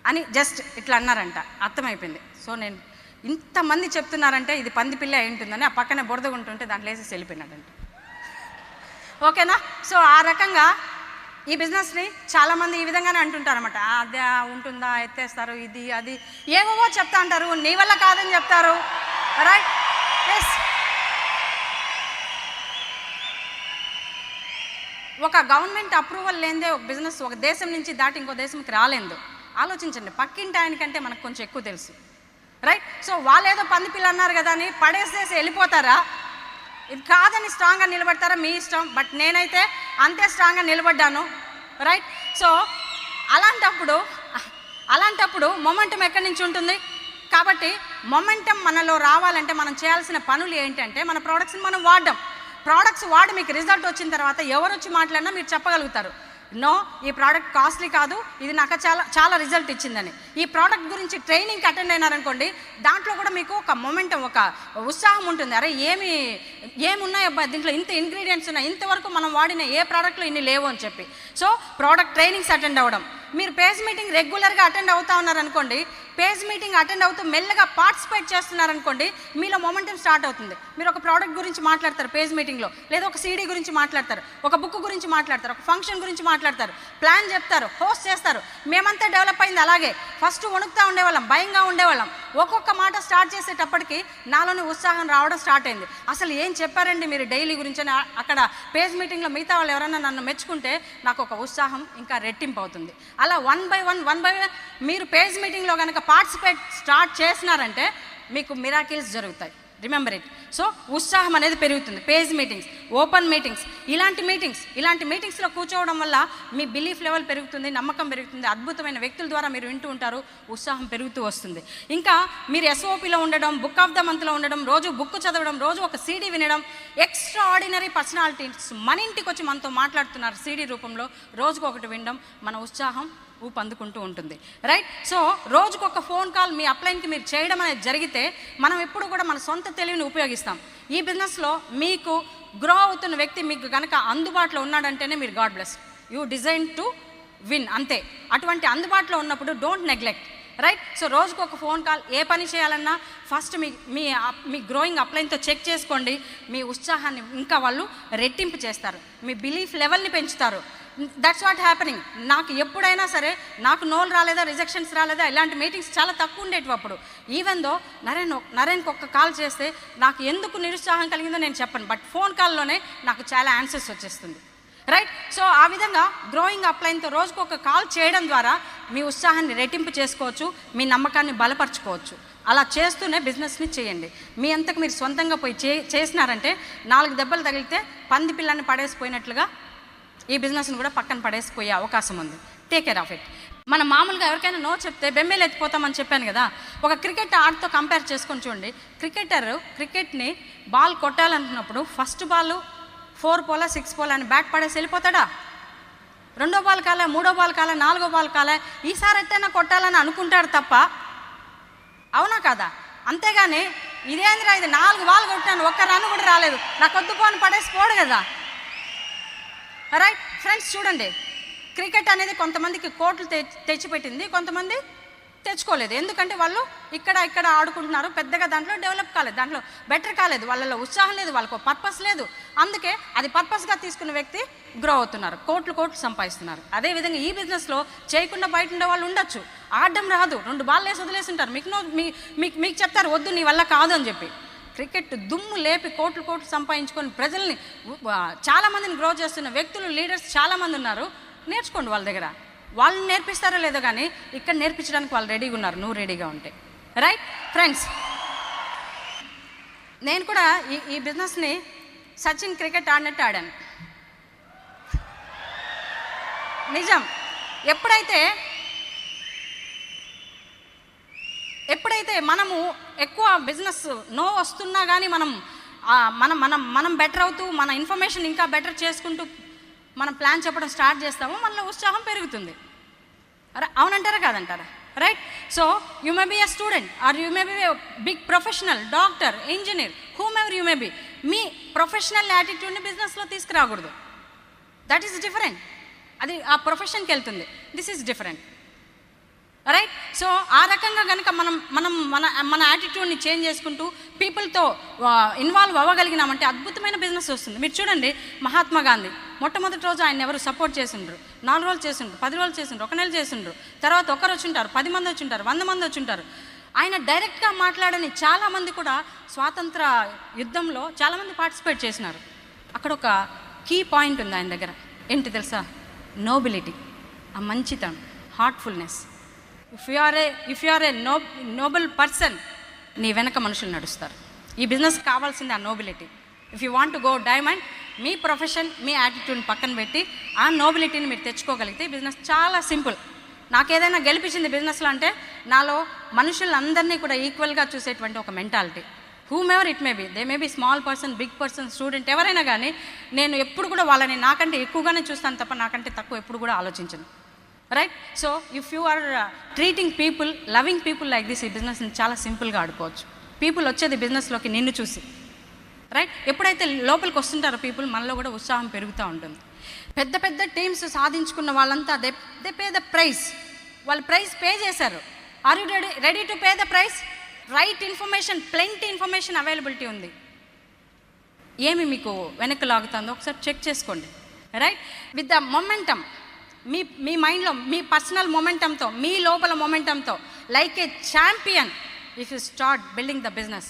అని జస్ట్ ఇట్లా అన్నారంట. అర్థమైపోయింది. సో నేను ఇంతమంది చెప్తున్నారంటే ఇది పంది పిల్ల అయి ఉంటుందని, ఆ పక్కనే బురదగుంటుంటే దాంట్లో వేసేసి వెళ్ళిపోయినాడంట. ఓకేనా? సో ఆ రకంగా ఈ బిజినెస్ని చాలామంది ఈ విధంగానే అంటుంటారన్నమాట. అదే ఉంటుందా, ఎత్తేస్తారు, ఇది అది ఏవేవో చెప్తా అంటారు, నీ వల్ల కాదని చెప్తారు. రైట్? ఎస్. ఒక గవర్నమెంట్ అప్రూవల్ లేనిదే ఒక బిజినెస్ ఒక దేశం నుంచి దాటి ఇంకో దేశంకి రాలేదు. ఆలోచించండి, పక్కింటి ఆయనకంటే మనకు కొంచెం ఎక్కువ తెలుసు. రైట్? సో వాళ్ళు ఏదో పంది పిల్ల అన్నారు కదా అని పడేసేసి వెళ్ళిపోతారా? ఇది కాదని స్ట్రాంగ్గా నిలబడతారా? మీ ఇష్టం. బట్ నేనైతే అంతే స్ట్రాంగ్గా నిలబడ్డాను. రైట్? సో అలాంటప్పుడు మొమెంటం ఎక్కడి నుంచి ఉంటుంది? కాబట్టి మొమెంటం మనలో రావాలంటే మనం చేయాల్సిన పనులు ఏంటంటే మన ప్రోడక్ట్స్ని మనం వాడడం. ప్రోడక్ట్స్ వాడి మీకు రిజల్ట్ వచ్చిన తర్వాత ఎవరు వచ్చి మాట్లాడినా మీరు చెప్పగలుగుతారు, నో ఈ ప్రోడక్ట్ కాస్ట్లీ కాదు, ఇది నాకు చాలా రిజల్ట్ ఇచ్చిందని. ఈ ప్రోడక్ట్ గురించి ట్రైనింగ్కి అటెండ్ అయినారనుకోండి, దాంట్లో కూడా మీకు ఒక మొమెంటం, ఒక ఉత్సాహం ఉంటుంది. అరే ఏమి ఉన్నాయి అబ్బా దీంట్లో, ఇంత ఇంగ్రీడియంట్స్ ఉన్నాయి, ఇంతవరకు మనం వాడిన ఏ ప్రోడక్ట్లో ఇన్ని లేవు అని చెప్పి. సో ప్రోడక్ట్ ట్రైనింగ్స్ అటెండ్ అవ్వడం. మీరు పేజ్ మీటింగ్ రెగ్యులర్గా అటెండ్ అవుతా ఉన్నారనుకోండి, పేజ్ మీటింగ్ అటెండ్ అవుతూ మెల్లగా పార్టిసిపేట్ చేస్తున్నారనుకోండి, మీలో మొమెంటం స్టార్ట్ అవుతుంది. మీరు ఒక ప్రోడక్ట్ గురించి మాట్లాడతారు పేజ్ మీటింగ్లో, లేదా ఒక సీడీ గురించి మాట్లాడతారు, ఒక బుక్ గురించి మాట్లాడతారు, ఒక ఫంక్షన్ గురించి మాట్లాడతారు, ప్లాన్ చెప్తారు, హోస్ట్ చేస్తారు. మేమంతా డెవలప్ అయింది అలాగే. ఫస్ట్ వణుకుతూ ఉండేవాళ్ళం, భయంగా ఉండేవాళ్ళం. ఒక్కొక్క మాట స్టార్ట్ చేసేటప్పటికి నాలోని ఉత్సాహం రావడం స్టార్ట్ అయింది. అసలు ఏం చెప్పారండి మీరు డైలీ గురించి అని అక్కడ పేజ్ మీటింగ్లో మిగతా వాళ్ళు ఎవరైనా నన్ను మెచ్చుకుంటే నాకు ఒక ఉత్సాహం ఇంకా రెట్టింపు అవుతుంది. అలా వన్ బై వన్ మీరు పేజ్ మీటింగ్లో కనుక పార్టిసిపేట్ స్టార్ట్ చేసినారంటే మీకు మిరాకిల్స్ జరుగుతాయి. Remember it. సో ఉత్సాహం అనేది పెరుగుతుంది. పేజ్ మీటింగ్స్, ఓపెన్ మీటింగ్స్, ఇలాంటి మీటింగ్స్లో కూర్చోవడం వల్ల మీ బిలీఫ్ లెవెల్ పెరుగుతుంది, నమ్మకం పెరుగుతుంది, అద్భుతమైన వ్యక్తుల ద్వారా మీరు వింటూ ఉంటారు, ఉత్సాహం పెరుగుతూ వస్తుంది. ఇంకా మీరు ఎస్ఓపిలో ఉండడం, బుక్ ఆఫ్ ద మంత్లో ఉండడం, రోజు బుక్ చదవడం, రోజు ఒక సీడీ వినడం, ఎక్స్ట్రా ఆర్డినరీ పర్సనాలిటీస్ మన ఇంటికి వచ్చి మనతో మాట్లాడుతున్నారు సీడీ రూపంలో, రోజుకు ఒకటి వినడం, మన ఉత్సాహం ఊపందుకుంటూ ఉంటుంది. రైట్? సో రోజుకు ఒక ఫోన్ కాల్ మీ అప్లైన్కి మీరు చేయడం అనేది జరిగితే మనం ఎప్పుడు కూడా మన సొంత తెలివిని ఉపయోగిస్తాం. ఈ బిజినెస్లో మీకు గ్రో అవుతున్న వ్యక్తి మీకు కనుక అందుబాటులో ఉన్నాడంటేనే మీరు God bless. You design to win, అంతే. అటువంటి అందుబాటులో ఉన్నప్పుడు డోంట్ నెగ్లెక్ట్. రైట్? సో రోజుకు ఒక ఫోన్ కాల్, ఏ పని చేయాలన్నా ఫస్ట్ మీ గ్రోయింగ్ అప్లైన్తో చెక్ చేసుకోండి. మీ ఉత్సాహాన్ని ఇంకా వాళ్ళు రెట్టింపు చేస్తారు, మీ బిలీఫ్ లెవెల్ని పెంచుతారు. That's what happening. నాకు ఎప్పుడైనా సరే నాకు నోలు రాలేదా, రిజెక్షన్స్ రాలేదా, ఇలాంటి మీటింగ్స్ చాలా తక్కువ ఉండేటివి అప్పుడు. ఈవెన్ దో నరేన్కి ఒక్క కాల్ చేస్తే నాకు ఎందుకు నిరుత్సాహం కలిగిందో నేను చెప్పను, బట్ ఫోన్ కాల్లోనే నాకు చాలా ఆన్సర్స్ వచ్చేస్తుంది. రైట్? సో ఆ విధంగా గ్రోయింగ్ అప్లైన్తో రోజుకు ఒక కాల్ చేయడం ద్వారా మీ ఉత్సాహాన్ని రెట్టింపు చేసుకోవచ్చు, మీ నమ్మకాన్ని బలపరచుకోవచ్చు. అలా చేస్తూనే బిజినెస్ని చేయండి. మీ అంతకు మీరు సొంతంగా పోయి చేసినారంటే 4 దెబ్బలు తగిలితే పంది పిల్లని పడేసిపోయినట్లుగా ఈ బిజినెస్ని కూడా పక్కన పడేసిపోయే అవకాశం ఉంది. Take care of it. మనం మామూలుగా ఎవరికైనా నో చెప్తే బెమ్మేలు ఎత్తిపోతామని చెప్పాను కదా. ఒక క్రికెట్ ఆటతో కంపేర్ చేసుకొని చూడండి. క్రికెట్ని బాల్ కొట్టాలనుకున్నప్పుడు ఫస్ట్ బాల్ 4 పోలా 6 పోలా అని బ్యాట్ పడేసి వెళ్ళిపోతాడా? 2వ బాల్ కాలే, 3వ బాల్ కాలే, 4వ బాల్ కాలే, ఈసారి ఎట్టైనా కొట్టాలని అనుకుంటాడు తప్ప, అవునా కాదా? అంతేగాని ఇదేందిరా ఇది 4 బాల్ కొట్టాను, ఒక్క రన్ కూడా రాలేదు, నాకు వద్దు పోని పడేసి పోడు కదా. రైట్ ఫ్రెండ్స్, చూడండి, క్రికెట్ అనేది కొంతమందికి కోట్లు తెచ్చిపెట్టింది, కొంతమంది తెచ్చుకోలేదు. ఎందుకంటే వాళ్ళు ఇక్కడ ఆడుకుంటున్నారు, పెద్దగా దాంట్లో డెవలప్ కాలేదు, దాంట్లో బెటర్ కాలేదు, వాళ్ళలో ఉత్సాహం లేదు, వాళ్ళకు పర్పస్ లేదు. అందుకే అది పర్పస్గా తీసుకున్న వ్యక్తి గ్రో అవుతున్నారు, కోట్లు సంపాదిస్తున్నారు. అదేవిధంగా ఈ బిజినెస్లో చేయకుండా బయట ఉండే వాళ్ళు ఉండొచ్చు, ఆడడం రాదు, 2 బాల్ వేసి వదిలేసి ఉంటారు, మీకు చెప్తారు వద్దు నీ వల్ల కాదు అని చెప్పి. క్రికెట్ దుమ్ము లేపి కోట్లు సంపాదించుకొని ప్రజల్ని చాలామందిని గ్రో చేస్తున్న వ్యక్తులు, లీడర్స్ చాలామంది ఉన్నారు. నేర్చుకోండి వాళ్ళ దగ్గర. వాళ్ళు నేర్పిస్తారో లేదో కానీ ఇక్కడ నేర్పించడానికి వాళ్ళు రెడీగా ఉన్నారు, నువ్వు రెడీగా ఉంటే. రైట్ ఫ్రెండ్స్, నేను కూడా ఈ బిజినెస్ని సచిన్ క్రికెట్ ఆడినట్టు ఆడాను. నిజం. ఎప్పుడైతే మనము ఎక్కువ బిజినెస్ నో వస్తున్నా కానీ మనం బెటర్ అవుతూ మన ఇన్ఫర్మేషన్ ఇంకా బెటర్ చేసుకుంటూ మనం ప్లాన్ చెప్పడం స్టార్ట్ చేస్తామో మనలో ఉత్సాహం పెరుగుతుంది. అవునంటారా కాదంటారా? Right? So you may be a student or you may be a big professional, doctor, engineer, whomever you may be. మీ ప్రొఫెషనల్ యాటిట్యూడ్ని బిజినెస్లో తీసుకురాకూడదు. That is different. అది ఆ ప్రొఫెషన్కి వెళ్తుంది. This is different, right? So ఆ రకంగా కనుక మనం మనం మన మన యాటిట్యూడ్ని చేంజ్ చేసుకుంటూ పీపుల్తో ఇన్వాల్వ్ అవ్వగలిగినామంటే అద్భుతమైన బిజినెస్ వస్తుంది. మీరు చూడండి, మహాత్మా గాంధీ మొట్టమొదటి రోజు ఆయన ఎవరు సపోర్ట్ చేసిండ్రు? 4 రోజులు చేసిండ్రు, 10 రోజులు చేసిండ్రు, 1 నెల చేసిండ్రు, తర్వాత ఒకరు వచ్చి ఉంటారు, 10 మంది వచ్చి ఉంటారు, 100 మంది వచ్చి ఉంటారు. ఆయన డైరెక్ట్గా మాట్లాడని చాలామంది కూడా స్వాతంత్ర యుద్ధంలో చాలామంది పార్టిసిపేట్ చేసినారు. అక్కడ ఒక కీ పాయింట్ ఉంది ఆయన దగ్గర. ఏంటి తెలుసా? నోబిలిటీ, ఆ మంచితనం, heartfulness. If you are a noble person, నీ వెనక మనుషులు నడుస్తారు. ఈ బిజినెస్ కావాల్సింది ఆ nobility. If you want to go diamond, మీ ప్రొఫెషన్, మీ యాటిట్యూడ్ని పక్కన పెట్టి ఆ నోబిలిటీని మీరు తెచ్చుకోగలిగితే బిజినెస్ చాలా సింపుల్. నాకేదైనా గెలిపించింది బిజినెస్లో అంటే నాలో మనుషులందరినీ కూడా ఈక్వల్గా చూసేటువంటి ఒక mentality. Whomever it may be, they may be small person, big person, student, ఎవరైనా కానీ నేను ఎప్పుడు కూడా వాళ్ళని నాకంటే ఎక్కువగానే చూస్తాను తప్ప నాకంటే తక్కువ ఎప్పుడు కూడా ఆలోచించను, right? So if you are treating people, loving people like this, ఈ బిజినెస్ని చాలా సింపుల్గా ఆడుకోవచ్చు. పీపుల్ వచ్చేది బిజినెస్లోకి నిన్ను చూసి, రైట్? ఎప్పుడైతే లోపలికి వస్తుంటారో పీపుల్, మనలో కూడా ఉత్సాహం పెరుగుతూ ఉంటుంది. పెద్ద పెద్ద టీమ్స్ సాధించుకున్న వాళ్ళంతా దే పే ద ప్రైస్. వాళ్ళు ప్రైస్ పే చేశారు. Are you ready to pay the price? Right information, plenty information availability ఉంది. ఏమి మీకు వెనక్కి లాగుతుందో ఒకసారి చెక్ చేసుకోండి, రైట్? విత్ ద మొమెంటమ్, మీ మైండ్లో మీ పర్సనల్ మొమెంటంతో, మీ లోపల మొమెంటంతో, like a champion, if you start building the business,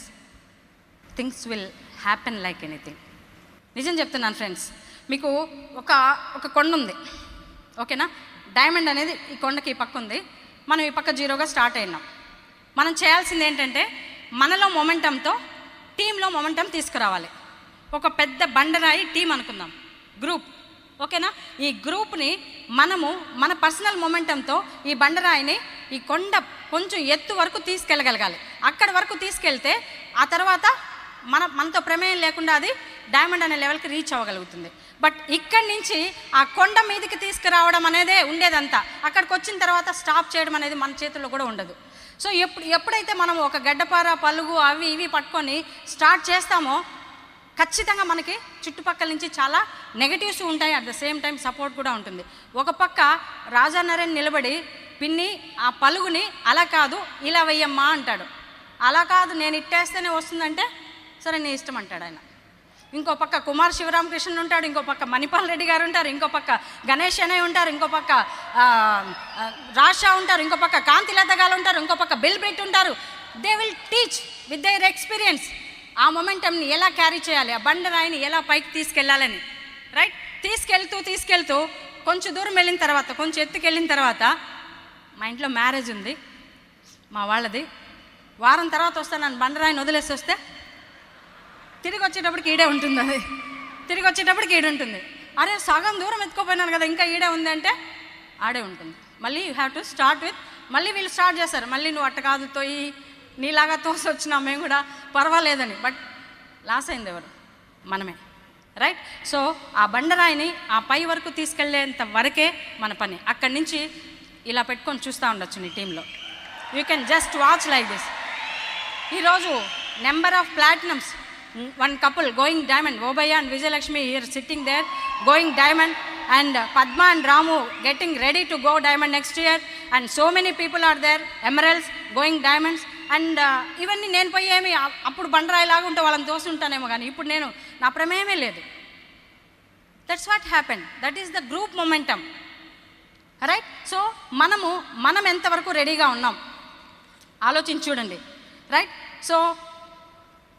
things will happen like anything. నిజం చెప్తున్నాను ఫ్రెండ్స్, మీకు ఒక కొండ ఉంది, ఓకేనా? డైమండ్ అనేది ఈ కొండకి ఈ పక్క ఉంది, మనం ఈ పక్క జీరోగా స్టార్ట్ అయినాం. మనం చేయాల్సింది ఏంటంటే మనలో మొమెంటంతో టీంలో మొమెంటం తీసుకురావాలి. ఒక పెద్ద బండరాయి టీం అనుకుందాం, గ్రూప్, ఓకేనా? ఈ గ్రూప్ని మనము మన పర్సనల్ మొమెంటంతో ఈ బండరాయిని ఈ కొండ కొంచెం ఎత్తు వరకు తీసుకెళ్ళగలగాలి. అక్కడి వరకు తీసుకెళ్తే ఆ తర్వాత మనతో ప్రమేయం లేకుండా అది డైమండ్ అనే లెవెల్కి రీచ్ అవ్వగలుగుతుంది. బట్ ఇక్కడి నుంచి ఆ కొండ మీదకి తీసుకురావడం అనేదే ఉండేదంతా. అక్కడికి వచ్చిన తర్వాత స్టాప్ చేయడం అనేది మన చేతుల్లో కూడా ఉండదు. సో ఎప్పుడైతే మనం ఒక గడ్డపార, పలుగు అవి ఇవి పట్టుకొని స్టార్ట్ చేస్తామో ఖచ్చితంగా మనకి చుట్టుపక్కల నుంచి చాలా నెగటివ్స్ ఉంటాయి, at the same time support కూడా ఉంటుంది. ఒక పక్క రాజా నరేన్ నిలబడి, పిన్ని ఆ పలుగుని అలా కాదు ఇలా వెయ్యమ్మా అంటాడు. అలా కాదు నేను ఇట్టేస్తేనే వస్తుందంటే సరే నీ ఇష్టం అంటాడు ఆయన. ఇంకో పక్క కుమార్ శివరామకృష్ణన్ ఉంటాడు, ఇంకో పక్క మణిపాల్ రెడ్డి గారు ఉంటారు, ఇంకో పక్క గణేష్ అన్నయ్య ఉంటారు, ఇంకో పక్క రాషా ఉంటారు, ఇంకో పక్క కాంతిలత గారు ఉంటారు, ఇంకో పక్క బిల్ బ్రిట్ ఉంటారు. They will teach with their experience ఆ మొమెంటంని ఎలా క్యారీ చేయాలి, ఆ బండరాయిని ఎలా పైకి తీసుకెళ్ళాలని, రైట్? తీసుకెళ్తూ కొంచెం దూరం వెళ్ళిన తర్వాత, కొంచెం ఎత్తుకెళ్ళిన తర్వాత, మా ఇంట్లో మ్యారేజ్ ఉంది మా వాళ్ళది, వారం తర్వాత వస్తాను నన్ను బండరాయిని వదిలేసి వస్తే తిరిగి వచ్చేటప్పటికి ఈడే ఉంటుంది. అది తిరిగి వచ్చేటప్పటికి ఈడే ఉంటుంది. అరే సగం దూరం ఎత్తుకోపోయినాను కదా, ఇంకా ఈడే ఉంది అంటే ఆడే ఉంటుంది. మళ్ళీ you have to start with, మళ్ళీ వీళ్ళు స్టార్ట్ చేస్తారు, మళ్ళీ నువ్వు అట్ట కాదు తోయి, నీలాగా తోసి వచ్చినా మేము కూడా పర్వాలేదని. బట్ లాస్ అయింది ఎవరు? మనమే, రైట్? సో ఆ బండరాయిని ఆ పై వరకు తీసుకెళ్లేంత వరకే మన పని. అక్కడి నుంచి ఇలా పెట్టుకొని చూస్తూ ఉండొచ్చు నీ టీంలో. You can just watch like this. ఈరోజు number of platinums, one couple going diamond, Obaya and Vijayalakshmi here sitting there going diamond, and Padma and Ramu getting ready to go diamond next year, and so many people are there, emeralds going diamonds, and even నేను పోయి ఏమి అప్పుడు బండరాయి లాగా ఉంటే వాళ్ళని దోసి ఉంటానేమో, కానీ ఇప్పుడు నేను నా ప్రమేయమే లేదు. That's what happen, that is the group momentum, right? So మనం ఎంతవరకు రెడీగా ఉన్నాం ఆలోచించి చూడండి, రైట్? సో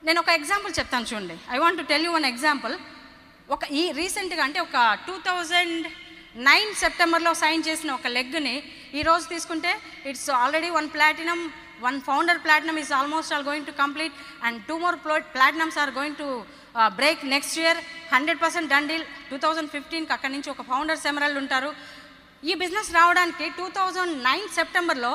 నేను ఒక ఎగ్జాంపుల్ చెప్తాను చూడండి. I want to tell you one example. ఈ రీసెంట్గా అంటే ఒక 2009 సెప్టెంబర్లో సైన్ చేసిన ఒక లెగ్ని ఈరోజు తీసుకుంటే it's already 1 platinum, 1 founder platinum is almost all going to complete, and 2 more platinums are going to break next year. 100% done deal. 2015కి అక్కడి నుంచి ఒక ఫౌండర్స్ ఎమరల్డ్ ఉంటారు. ఈ బిజినెస్ రావడానికి 2009 సెప్టెంబర్లో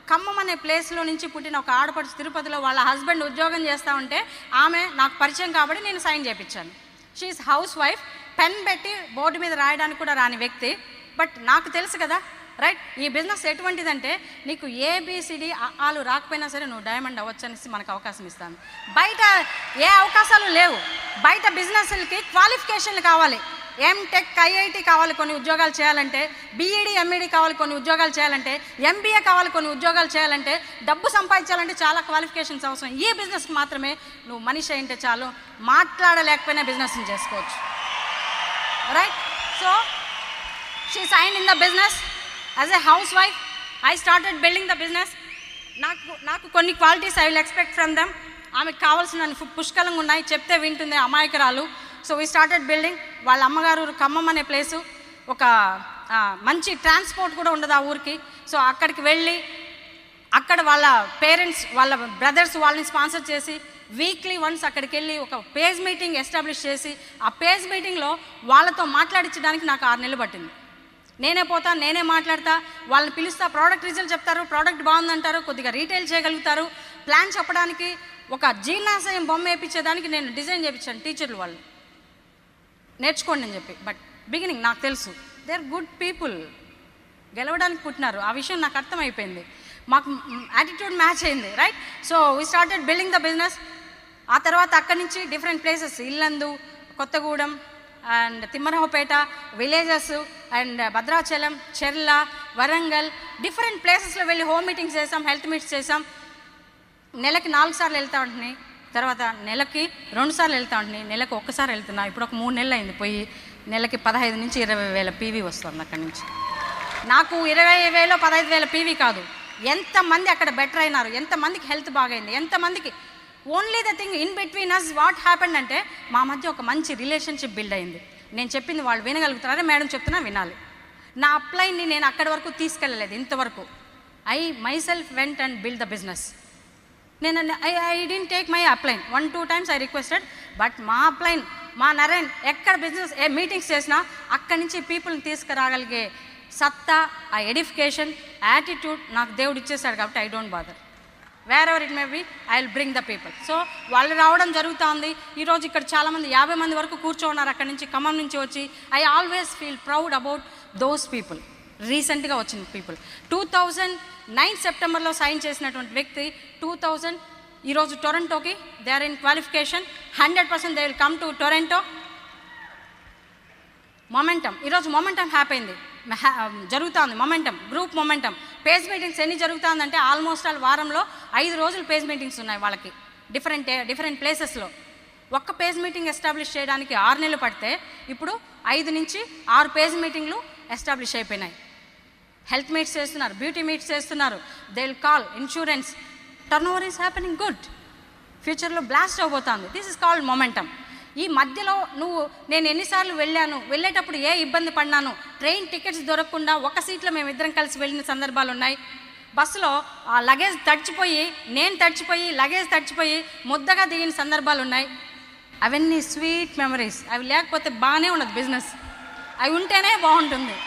ఖమ్మం అనే ప్లేస్లో నుంచి పుట్టిన ఒక ఆడపడుచు తిరుపతిలో వాళ్ళ హస్బెండ్ ఉద్యోగం చేస్తూ ఉంటే ఆమె నాకు పరిచయం కాబట్టి నేను సైన్ చేయించాను. షీఈస్ హౌస్ వైఫ్, పెన్ పెట్టి బోర్డు మీద రాయడానికి కూడా రాని వ్యక్తి. బట్ నాకు తెలుసు కదా, రైట్? ఈ బిజినెస్ ఎటువంటిదంటే నీకు ABCD ఆలు రాకపోయినా సరే నువ్వు డైమండ్ అవ్వచ్చు అనేసి మనకు అవకాశం ఇస్తాను. బయట ఏ అవకాశాలు లేవు. బయట బిజినెస్లకి క్వాలిఫికేషన్లు కావాలి, ఎంటెక్ ఐఐటి కావాలి కొన్ని ఉద్యోగాలు చేయాలంటే, బీఈడి ఎంఈడి కావాలి కొన్ని ఉద్యోగాలు చేయాలంటే, ఎంబీఏ కావాలి కొన్ని ఉద్యోగాలు చేయాలంటే, డబ్బు సంపాదించాలంటే చాలా క్వాలిఫికేషన్స్ అవసరం. ఈ బిజినెస్కి మాత్రమే నువ్వు మనిషి అయింటే చాలు, మాట్లాడలేకపోయినా బిజినెస్ని చేసుకోవచ్చు. Right? So she sign in the business as a housewife. I started building the business. నాకు కొన్ని qualities I will expect from them. ఆమెకు కావాల్సిన పుష్కలంగా ఉన్నాయి, చెప్తే వింటుంది, అమాయకురాలు. So we started building. వాళ్ళ అమ్మగారు ఖమ్మం అనే ప్లేసు, ఒక మంచి ట్రాన్స్పోర్ట్ కూడా ఉండదు ఆ ఊరికి. సో అక్కడికి వెళ్ళి అక్కడ వాళ్ళ పేరెంట్స్, వాళ్ళ బ్రదర్స్ వాళ్ళని స్పాన్సర్ చేసి వీక్లీ వన్స్ అక్కడికి వెళ్ళి ఒక పేజ్ మీటింగ్ ఎస్టాబ్లిష్ చేసి, ఆ పేజ్ మీటింగ్లో వాళ్ళతో మాట్లాడించడానికి నాకు 6 నెలలు పట్టింది. నేనే పోతా, నేనే మాట్లాడతా, వాళ్ళని పిలుస్తా, ప్రోడక్ట్ రిజల్ట్ చెప్తారు, ప్రోడక్ట్ బాగుందంటారు, కొద్దిగా రీటైల్ చేయగలుగుతారు, ప్లాన్ చెప్పడానికి, ఒక జీర్ణాశయం బొమ్మ వేయించేదానికి నేను డిజైన్ చేయించాను టీచర్లు వాళ్ళు నేర్చుకోండి అని చెప్పి. బట్ బిగినింగ్ నాకు తెలుసు దే ఆర్ గుడ్ పీపుల్, గెలవడానికి పుట్టినారు, ఆ విషయం నాకు అర్థమైపోయింది. మాకు యాటిట్యూడ్ మ్యాచ్ అయింది. Right? So we started building the business. ఆ తర్వాత అక్కడి నుంచి different places, Yellandu, Kothagudem and Thimmaraopeta, villages and Bhadrachalam, Cherla, Warangal, different ప్లేసెస్లో వెళ్ళి హోమ్ మీటింగ్స్ చేసాం, హెల్త్ మీట్స్ చేసాం. నెలకి 4 సార్లు వెళ్తా ఉంటున్నాయి, తర్వాత నెలకి 2 సార్లు వెళ్తా ఉంటున్నాయి, నెలకు 1 సారి వెళ్తున్నా. ఇప్పుడు ఒక 3 నెలలు అయింది పోయి. నెలకి 15 నుంచి 20 వేల పీవీ వస్తుంది అక్కడి నుంచి. నాకు 20 వేలు 15 వేల పీవీ కాదు, ఎంతమంది అక్కడ బెటర్ అయినారు, ఎంతమందికి హెల్త్ బాగైంది, ఎంతమందికి. Only the thing in between us what happened అంటే మా మధ్య ఒక మంచి రిలేషన్షిప్ బిల్డ్ అయింది. నేను చెప్పింది వాళ్ళు వినగలుగుతున్నారే, మేడం చెప్తున్నా వినాలి. నా అప్లైన్ని నేను అక్కడి వరకు తీసుకెళ్ళలేదు ఇంతవరకు. I myself went and build the business. నేను I didn't take my upline, 1-2 times I requested. But మా అప్లైన్, మా నరేన్ ఎక్కడ బిజినెస్ మీటింగ్స్ చేసినా అక్కడి నుంచి పీపుల్ని తీసుకురాగలిగే సత్తా, ఆ ఎడిఫికేషన్, యాటిట్యూడ్ నాకు దేవుడు ఇచ్చేసాడు. కాబట్టి I don't bother, wherever it may be, I will bring the people. So వాళ్ళు రావడం జరుగుతూ ఉంది. ఈరోజు ఇక్కడ చాలామంది 50 మంది వరకు కూర్చోన్నారు అక్కడి నుంచి, ఖమ్మం నుంచి వచ్చి. I always feel proud about those people, రీసెంట్గా వచ్చిన పీపుల్. 2009 సెప్టెంబర్లో సైన్ చేసినటువంటి వ్యక్తి 2000 ఈరోజు టొరంటోకి, they are in qualification, 100% they will come to Toronto. Momentum, ఈరోజు మొమెంటం హ్యాపీ జరుగుతుంది. Momentum, group momentum. Page meetings ఎన్ని జరుగుతుందంటే ఆల్మోస్ట్ వారంలో 5 రోజులు పేజ్ మీటింగ్స్ ఉన్నాయి వాళ్ళకి, డిఫరెంట్ ప్లేసెస్లో. ఒక్క పేజ్ మీటింగ్ ఎస్టాబ్లిష్ చేయడానికి 6 నెలలు పడితే ఇప్పుడు 5 నుంచి 6 పేజ్ మీటింగ్లు ఎస్టాబ్లిష్ అయిపోయినాయి. హెల్త్ మీట్స్ చేస్తున్నారు, బ్యూటీ మీట్స్ చేస్తున్నారు, they will call insurance. Turnover is happening good, ఫ్యూచర్లో బ్లాస్ట్ అవబోతుంది. This is called momentum. ఈ మధ్యలో నేను ఎన్నిసార్లు వెళ్ళేటప్పుడు ఏ ఇబ్బంది పడినాను, ట్రైన్ టికెట్స్ దొరకకుండా ఒక సీట్లో మేమిద్దరం కలిసి వెళ్ళిన సందర్భాలు ఉన్నాయి. బస్సులో ఆ లగేజ్ తడిచిపోయి, నేను తడిచిపోయి, లగేజ్ తడిచిపోయి ముద్దగా దిగిన సందర్భాలు ఉన్నాయి. అవన్నీ స్వీట్ మెమరీస్. అవి లేకపోతే బాగానే ఉండదు బిజినెస్, అవి ఉంటేనే బాగుంటుంది.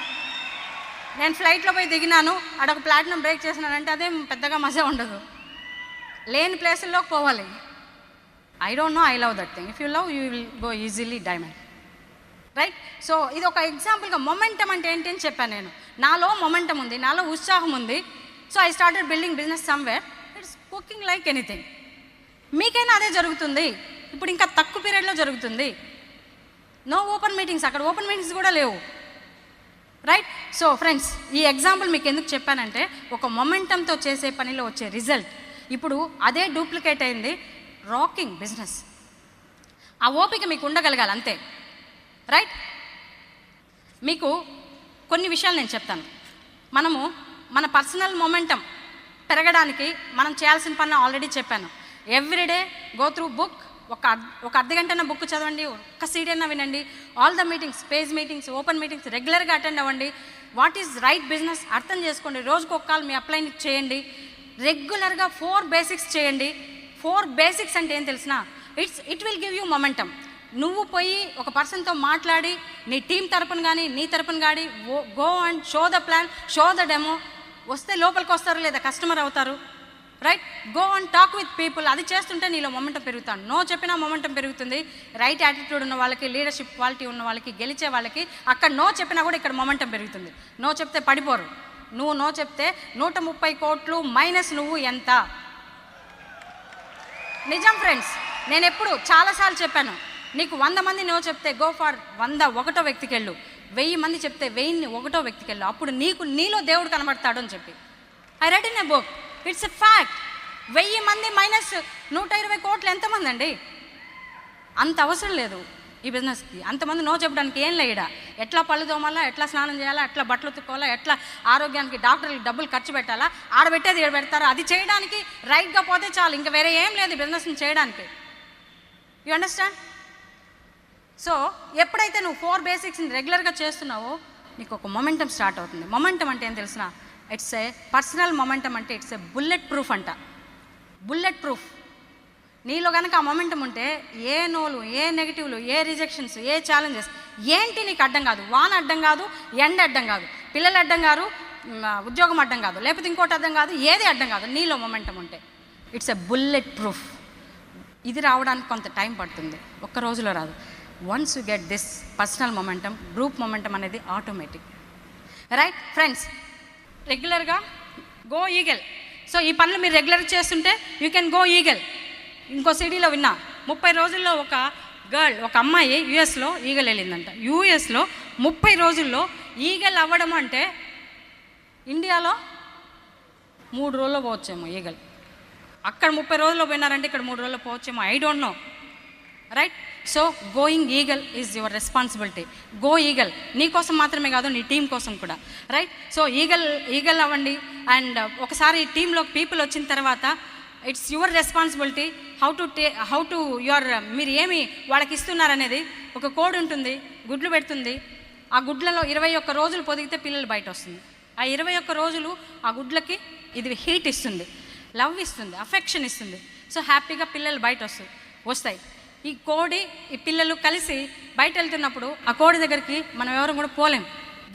నేను ఫ్లైట్లో పోయి దిగినాను, అడొక ప్లాటినం బ్రేక్ చేసినానంటే అదేం పెద్దగా మజా ఉండదు. లేని ప్లేసుల్లోకి పోవాలి. I don't know, I love that thing. If you love, you will go easily diamond. Right? So ఇది ఒక ఎగ్జాంపుల్గా మొమెంటం అంటే ఏంటి అని చెప్పాను నేను. నాలో మొమెంటం ఉంది, నాలో ఉత్సాహం ఉంది. So I started building business somewhere. It's cooking like anything. మీకైనా అదే జరుగుతుంది. ఇప్పుడు ఇంకా తక్కువ పీరియడ్లో జరుగుతుంది. నో ఓపెన్ మీటింగ్స్, అక్కడ ఓపెన్ మీటింగ్స్ కూడా లేవు. రైట్? సో ఫ్రెండ్స్, ఈ ఎగ్జాంపుల్ మీకు ఎందుకు చెప్పానంటే ఒక మొమెంటంతో చేసే పనిలో వచ్చే రిజల్ట్ ఇప్పుడు అదే డూప్లికేట్ అయింది రాకింగ్ బిజినెస్. ఆ ఓపిక మీకు ఉండగలగాలి అంతే. రైట్? మీకు కొన్ని విషయాలు నేను చెప్తాను. మన పర్సనల్ మొమెంటం పెరగడానికి మనం చేయాల్సిన పని ఆల్రెడీ చెప్పాను. Everyday go through book. ఒక అర్ధగంటన బుక్ చదవండి, ఒక్క సీడీ అయినా వినండి. All the meetings, page meetings, open meetings రెగ్యులర్గా అటెండ్ అవ్వండి. వాట్ ఈజ్ రైట్ బిజినెస్ అర్థం చేసుకోండి. రోజుకు ఒక కాల్ మీ అప్లైన్ చేయండి. రెగ్యులర్గా 4 బేసిక్స్ చేయండి. 4 బేసిక్స్ అంటే ఏం తెలిసిన, it will give you momentum. నువ్వు పోయి ఒక పర్సన్తో మాట్లాడి నీ టీం తరపున కానీ నీ తరపున కానీ go and show the plan, show the demo. వస్తే లోపలికి వస్తారు, లేదా కస్టమర్ అవుతారు. Right? Go and talk with people. అది చేస్తుంటే నీలో మొమెంటం పెరుగుతాను. నో చెప్పినా మొమెంటం పెరుగుతుంది. రైట్ యాటిట్యూడ్ ఉన్న వాళ్ళకి, లీడర్షిప్ క్వాలిటీ ఉన్న వాళ్ళకి, గెలిచే వాళ్ళకి అక్కడ నో చెప్పినా కూడా ఇక్కడ మొమెంటం పెరుగుతుంది. నో చెప్తే పడిపోరు. నువ్వు నో చెప్తే 130 కోట్లు మైనస్ నువ్వు ఎంత. నిజం ఫ్రెండ్స్, నేను ఎప్పుడు చాలాసార్లు చెప్పాను, నీకు 100 మంది నో చెప్తే గో ఫర్ 101వ వ్యక్తికి వెళ్ళు. 1000 మంది చెప్తే 1001వ వ్యక్తికి వెళ్ళు. అప్పుడు నీలో దేవుడు కనబడతాడు అని చెప్పి I read in a book. It's a fact. 1000 మంది మైనస్ 120 కోట్లు ఎంతమంది అండి? అంత అవసరం లేదు ఈ బిజినెస్కి. అంతమంది నో చెప్పడానికి ఏం లేడా. ఎట్లా పళ్ళు తోమాలా, ఎట్లా స్నానం చేయాలా, ఎట్లా బట్టలు ఉతుక్కోవాలా, ఎట్లా ఆరోగ్యానికి డాక్టర్లకు డబ్బులు ఖర్చు పెట్టాలా, ఆడబెట్టేది ఈడ పెడతారు. అది చేయడానికి రైట్గా పోతే చాలు, ఇంకా వేరే ఏం లేదు బిజినెస్ని చేయడానికి. You understand? సో ఎప్పుడైతే నువ్వు 4 బేసిక్స్ని రెగ్యులర్గా చేస్తున్నావో నీకు ఒక మొమెంటం స్టార్ట్ అవుతుంది. మొమెంటం అంటే ఏం తెలిసిన, ఇట్స్ ఏ పర్సనల్ మొమెంటం. అంటే ఇట్స్ ఏ బుల్లెట్ ప్రూఫ్ అంట. Bullet proof. నీలో కనుక ఆ మొమెంటం ఉంటే ఏ నోలు, ఏ నెగిటివ్లు, ఏ రిజెక్షన్స్, ఏ ఛాలెంజెస్ ఏంటి నీకు అడ్డం కాదు. వాన అడ్డం కాదు, ఎండ అడ్డం కాదు, పిల్లలు అడ్డం కాదు, ఉద్యోగం అడ్డం కాదు, లేకపోతే ఇంకోటి అడ్డం కాదు, ఏది అడ్డం కాదు. నీలో మొమెంటం ఉంటే ఇట్స్ ఎ బుల్లెట్ ప్రూఫ్. ఇది రావడానికి కొంత టైం పడుతుంది, ఒక్క రోజులో రాదు. Once you get this personal momentum, group momentum అనేది ఆటోమేటిక్. రైట్ ఫ్రెండ్స్, రెగ్యులర్గా గో ఈగల్. సో ఈ పనులు మీరు రెగ్యులర్గా చేస్తుంటే యూ కెన్ గో ఈగల్. ఇంకో సిటీలో విన్నా, 30 రోజుల్లో ఒక అమ్మాయి యూఎస్లో ఈగల్ వెళ్ళిందంట. యూఎస్లో 30 రోజుల్లో ఈగల్ అవ్వడం అంటే ఇండియాలో 3 రోజుల్లో పోవచ్చేమో ఈగల్. అక్కడ 30 రోజుల్లో పోయినారంటే ఇక్కడ 3 రోజుల్లో పోవచ్చేమో, I don't know. Right? So going eagle is your responsibility. Go eagle. నీ కోసం మాత్రమే కాదు, నీ టీం కోసం కూడా. రైట్? సో ఈగల్ అవ్వండి. అండ్ ఒకసారి టీంలో పీపుల్ వచ్చిన తర్వాత it's your responsibility how to మీరు ఏమి వాళ్ళకి ఇస్తున్నారనేది ఒక కోడ్ ఉంటుంది, గుడ్లు పెడుతుంది. ఆ గుడ్లలో 21 రోజులు పొదిగితే పిల్లలు బయట వస్తుంది. ఆ 21 రోజులు ఆ గుడ్లకి ఇది హీట్ ఇస్తుంది, లవ్ ఇస్తుంది, అఫెక్షన్ ఇస్తుంది. సో హ్యాపీగా పిల్లలు బయట వస్తాయి. ఈ కోడి, ఈ పిల్లలు కలిసి బయట వెళ్తున్నప్పుడు ఆ కోడి దగ్గరికి మనం ఎవరు కూడా పోలేం.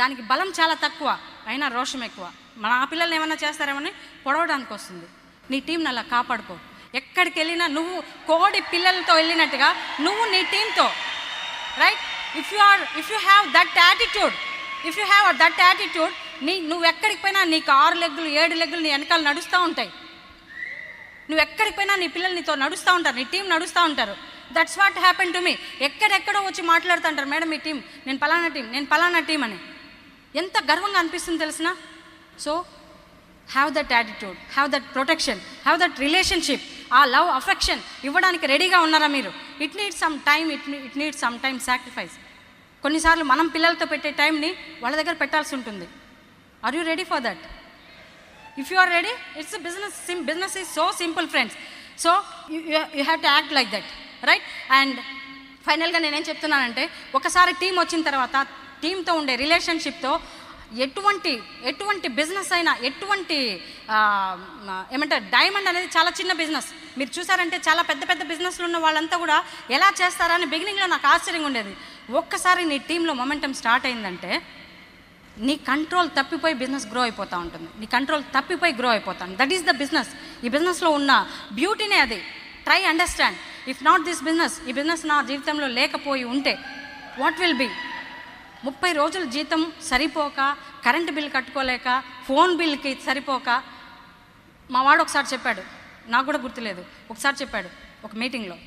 దానికి బలం చాలా తక్కువ, అయినా రోషం ఎక్కువ. మన ఆ పిల్లల్ని ఏమన్నా చేస్తారేమని పొడవడానికి వస్తుంది. నీ టీంని అలా కాపాడుకో. ఎక్కడికి వెళ్ళినా నువ్వు కోడి పిల్లలతో వెళ్ళినట్టుగా నువ్వు నీ టీంతో. Right? If you have that attitude, నువ్వు ఎక్కడికి పోయినా నీకు 6 లెగ్గులు 7 లెగ్గులు నీ వెనకాల నడుస్తూ ఉంటాయి. నువ్వు ఎక్కడికి పోయినా నీ పిల్లలు నీతో నడుస్తూ ఉంటారు, నీ టీం నడుస్తూ ఉంటారు. That's what happen to me. ఎక్కడెక్కడో వచ్చి మాట్లాడుతుంటారు, మేడం మీ టీం, నేను పలానా టీం అని. ఎంత గర్వంగా అనిపిస్తుంది తెలిసిన. So have that attitude, have that protection, have that relationship. ఆ లవ్, అఫెక్షన్ ఇవ్వడానికి రెడీగా ఉన్నారా మీరు? It needs some time, it needs some time sacrifice. కొన్నిసార్లు మనం పిల్లలతో పెట్టే టైంని వాళ్ళ దగ్గర పెట్టాల్సి ఉంటుంది. Are you ready for that? If you are ready, it's business is so simple friends. So you have to act like that. Right? And ఫైనల్గా నేనేం చెప్తున్నానంటే, ఒకసారి టీం వచ్చిన తర్వాత టీంతో ఉండే రిలేషన్షిప్తో ఎటువంటి బిజినెస్ అయినా, ఏమంటారు, డైమండ్ అనేది చాలా చిన్న బిజినెస్. మీరు చూసారంటే చాలా పెద్ద బిజినెస్లు ఉన్న వాళ్ళంతా కూడా ఎలా చేస్తారని బిగినింగ్లో నాకు ఆశ్చర్యంగా ఉండేది. ఒక్కసారి నీ టీంలో మొమెంటం స్టార్ట్ అయిందంటే నీ కంట్రోల్ తప్పిపోయి బిజినెస్ గ్రో అయిపోతూ ఉంటుంది. That is the business. ఈ బిజినెస్లో ఉన్న బ్యూటీనే అది. Try understand. If not this business, ఈ బిజినెస్ నా జీవితంలో లేకపోయి ఉంటే వాట్ విల్ బీ? 30 రోజులు జీతం సరిపోక, కరెంటు బిల్ కట్టుకోలేక, ఫోన్ బిల్కి సరిపోక, మా వాడు ఒకసారి చెప్పాడు, నాకు కూడా గుర్తులేదు, ఒకసారి చెప్పాడు ఒక మీటింగ్లో,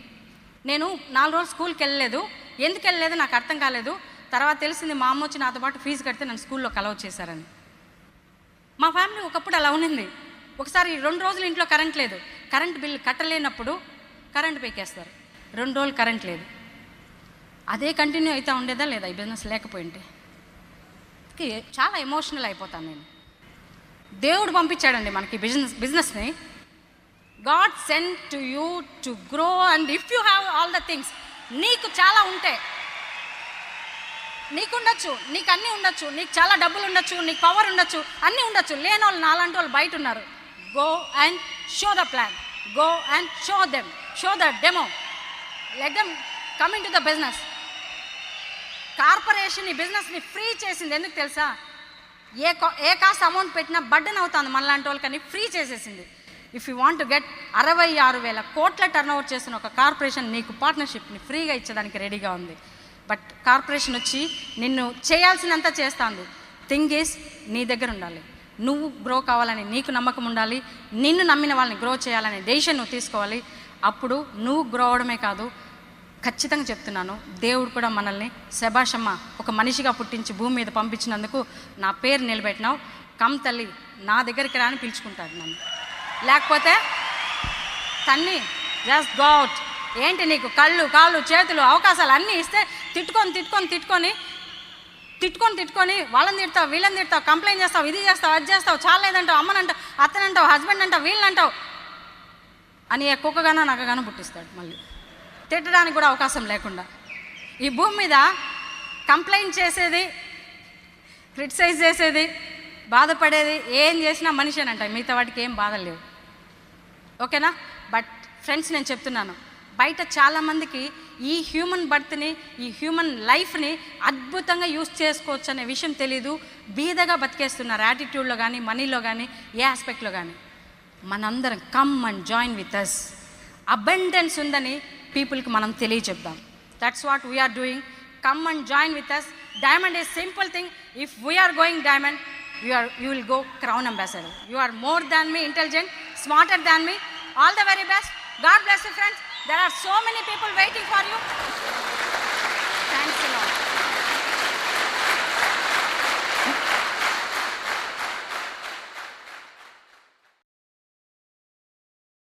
నేను 4 రోజులు స్కూల్కి వెళ్ళలేదు. ఎందుకు వెళ్ళలేదు నాకు అర్థం కాలేదు. తర్వాత తెలిసింది మా అమ్మ వచ్చి నాతో పాటు ఫీజు కడితే నన్ను స్కూల్లో అలౌ చేశారని. మా ఫ్యామిలీ ఒకప్పుడు అలా ఉన్నింది. ఒకసారి 2 రోజులు ఇంట్లో కరెంట్ లేదు, కరెంట్ బిల్ కట్టలేనప్పుడు కరెంట్ పీకేస్తారు. 2 రోజులు కరెంట్ లేదు. అదే కంటిన్యూ అవుతూ ఉండేదా లేదా ఈ బిజినెస్ లేకపోయింటే? చాలా ఎమోషనల్ అయిపోతాను నేను. దేవుడు పంపించాడండి మనకి బిజినెస్ని. God send to you to grow. And if you have all the things, నీకు చాలా ఉంటే, నీకుండొచ్చు, నీకు అన్నీ ఉండొచ్చు, నీకు చాలా డబ్బులు ఉండొచ్చు, నీకు పవర్ ఉండొచ్చు, అన్నీ ఉండొచ్చు. లేని వాళ్ళు నాలాంటి వాళ్ళు బయట ఉన్నారు. Go and show the plan, go and show the demo, let them come in to the business. Corporation ఈ బిజినెస్ని ఫ్రీ చేసింది. ఎందుకు తెలుసా? ఏ కాస్ట్ అమౌంట్ పెట్టినా బర్డెన్ అవుతుంది మనలాంటి వాళ్ళకని ఫ్రీ చేసేసింది. If you want to get 66,000 కోట్ల టర్న్ ఓవర్ చేసిన ఒక కార్పొరేషన్ నీకు పార్ట్నర్షిప్ని ఫ్రీగా ఇచ్చేదానికి రెడీగా ఉంది. బట్ కార్పొరేషన్ వచ్చి నిన్ను చేయాల్సినంత చేస్తుంది. థింగ్ ఈస్, నీ దగ్గర ఉండాలి. నువ్వు గ్రో కావాలని నీకు నమ్మకం ఉండాలి. నిన్ను నమ్మిన వాళ్ళని గ్రో చేయాలనే డెసిషన్ నువ్వు తీసుకోవాలి. అప్పుడు నువ్వు గ్రో అవడమే కాదు, ఖచ్చితంగా చెప్తున్నాను, దేవుడు కూడా మనల్ని శభాషమ్మ ఒక మనిషిగా పుట్టించి భూమి మీద పంపించినందుకు నా పేరు నిలబెట్టినావు, కమ్ తల్లి నా దగ్గరికి రాని పిలుచుకుంటాడు నన్ను. లేకపోతే తన్ని జస్ట్ గో అవుట్, ఏంటి నీకు కళ్ళు కాళ్ళు చేతులు అవకాశాలు అన్నీ ఇస్తే తిట్టుకొని వాళ్ళని తిడతావు వీళ్ళని తిడతావు, కంప్లైంట్ చేస్తావు, ఇది చేస్తావు అది చేస్తావు, చాలేదంటావు, అమ్మనంటావు అత్తనంటావు హస్బెండ్ అంటావు వీళ్ళనంటావు అని ఏ కుక్కగానో నక్కగానో పుట్టిస్తాడు. మళ్ళీ తిట్టడానికి కూడా అవకాశం లేకుండా ఈ భూమి మీద కంప్లైంట్ చేసేది, క్రిటిసైజ్ చేసేది, బాధపడేది ఏం చేసినా మనిషేనంట, మిగతా వాటికి ఏం బాధలు లేవు. ఓకేనా? బట్ ఫ్రెండ్స్, నేను చెప్తున్నాను, బయట చాలామందికి ఈ హ్యూమన్ బర్త్ని, ఈ హ్యూమన్ లైఫ్ని అద్భుతంగా యూస్ చేసుకోవచ్చు అనే విషయం తెలీదు. బీదగా బతికేస్తున్నారు, యాటిట్యూడ్లో కానీ మనీలో కానీ ఏ ఆస్పెక్ట్లో కానీ. మనందరం come and join with us. Abundance ఉందని పీపుల్కి మనం తెలియచెప్దాం. That's what we're doing. Come and join with us. Diamond is simple thing. If we're going diamond, you will go crown ambassador. You are more than me intelligent, smarter than me. All the very best. God bless you, friends. There are so many people waiting for you.